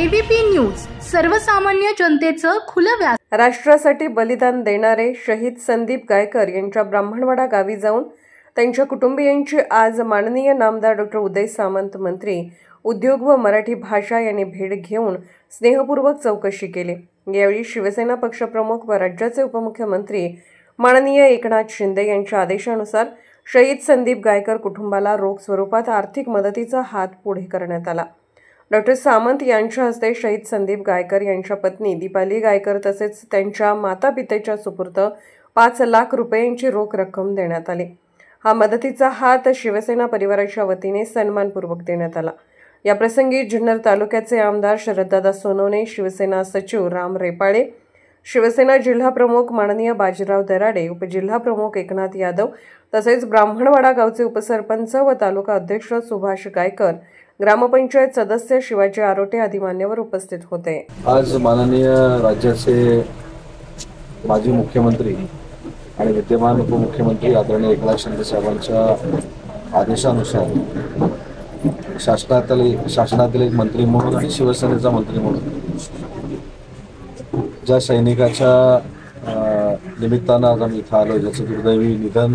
ABP news सर्वसामान्य जनतेचं खुलं व्यास। राष्ट्रासाठी बलिदान देणारे शहीद संदीप गायकर यांच्या ब्राह्मणवाडा गावी जाऊन त्यांच्या कुटुंबियांची आज माननीय नामदार डॉ. उदय सामंत, मंत्री उद्योग व मराठी भाषा यांनी भेट घेऊन स्नेहपूर्वक चौकशी केली। यावेळी शिवसेना पक्षप्रमुख व राज्याचे उपमुख्यमंत्री माननीय एकनाथ शिंदे यांच्या आदेशानुसार शहीद संदीप गायकर कुटुंबाला रोख स्वरूपात आर्थिक मदतीचा हात पुढे करण्यात आला। डॉ. सामंत यांच्या हस्ते शहीद संदीप गायकर यांच्या पत्नी दीपाली गायकर तसेच त्यांच्या मातापितेच्या सुपूर्द 5 लाख रुपयांची रोख रक्कम देण्यात आली। हा मदतीचा हात शिवसेना परिवाराच्या वतीने सन्मानपूर्वक देण्यात आला। या प्रसंगी जुन्नर तालुक्याचे आमदार शरददादा सोनवणे, शिवसेना सचिव राम रेपाळे, शिवसेना जिल्हा प्रमुख माननीय बाजीराव दराडे, उपजिल्हा प्रमुख एकनाथ यादव तसेच ब्राह्मणवाडा गावचे उपसरपंच व तालुका अध्यक्ष सुभाष गायकर, ग्रामपंचायत सदस्य शिवाजी आरोटे आदी मान्यवर उपस्थित होते। आज माननीय राज्याचे माजी मुख्यमंत्री आणि विद्यमान उपमुख्यमंत्री आदरणीय एकनाथ शिंदे साहेबांच्या आदेशानुसार शासनातील एक मंत्री म्हणून आणि शिवसेनेचा मंत्री म्हणून ज्या सैनिकाच्या निमित्तानं आज आम्ही इथं आलो, ज्याचं दुर्दैवी निधन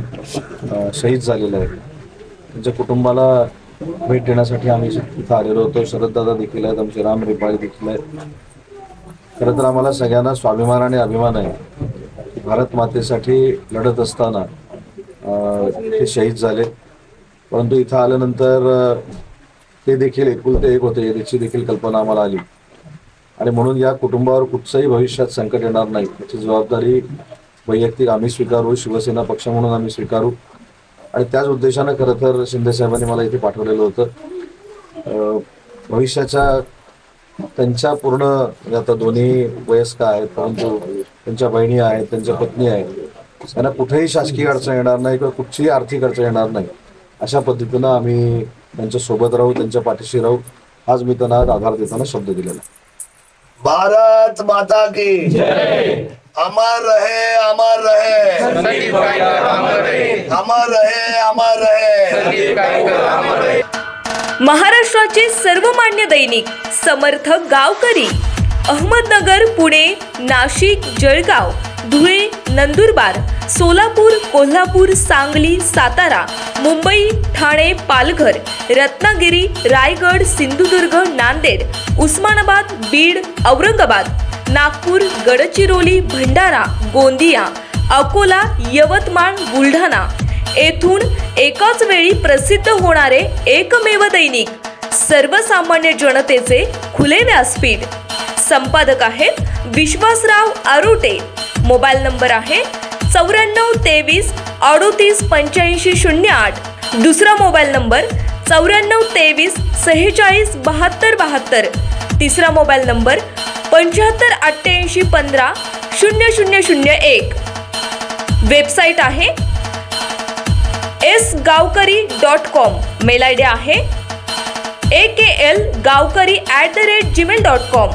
शहीद झालेलं आहे, त्यांच्या कुटुंबाला भेट देण्यासाठी आम्ही इथं आलेलो होतो। शरददादा देखील आहेत, आमचे राम रेपाळे देखील आहेत। खरं तर आम्हाला सगळ्यांना स्वाभिमान आणि अभिमान आहे की भारत मातेसाठी लढत असताना ते शहीद झाले, परंतु इथं आल्यानंतर ते देखील एकुलते एक होते याची देखील कल्पना आम्हाला आली आणि म्हणून या कुटुंबावर कुठचंही भविष्यात संकट येणार नाही याची जबाबदारी वैयक्तिक आम्ही स्वीकारू, शिवसेना पक्ष म्हणून आम्ही स्वीकारू आणि त्याच उद्देशानं खरं तर शिंदे साहेबांनी मला इथे पाठवलेलं होतं। भविष्याच्या त्यांच्या पूर्ण आता दोन्ही वयस्क आहेत, परंतु त्यांच्या बहिणी आहेत, त्यांच्या पत्नी आहेत, त्यांना कुठेही शासकीय अडचण येणार नाही किंवा कुठचीही आर्थिक अडचण येणार नाही अशा पद्धतीनं आम्ही त्यांच्या सोबत राहू, त्यांच्या पाठीशी राहू। आज मी त्यांना आधार देताना शब्द दिलेला। भारत माता की जय। अमर रहे, अमर रहे संदीप गायकर, अमर रहे, अमर रहे, अमर रहे संदीप गायकर, अमर रहे। महाराष्ट्राचे सर्वमान्य दैनिक समर्थ गावकरी अहमदनगर, पुणे, नाशिक, जळगाव, धुळे, नंदुरबार, सोलापूर, कोल्हापूर, सांगली, सातारा, मुंबई, ठाणे, पालघर, रत्नागिरी, रायगड, सिंधुदुर्ग, नांदेड, उस्मानाबाद, बीड, औरंगाबाद, नागपूर, गडचिरोली, भंडारा, गोंदिया, अकोला, यवतमाळ, बुलढाणा येथून एकाच वेळी प्रसिद्ध होणारे एकमेव दैनिक सर्वसामान्य जनतेचे खुले व्यासपीठ। संपादक आहेत विश्वासराव आरोटे। मोबाईल नंबर आहे 94 23 38 85 08। दुसरा मोबाईल नंबर 94 23 46 72 72। तिसरा मोबाईल नंबर 75 88 15 0001। वेबसाईट आहे sgavkari.com। मेल आयडी आहे akl gavkari@gmail.com।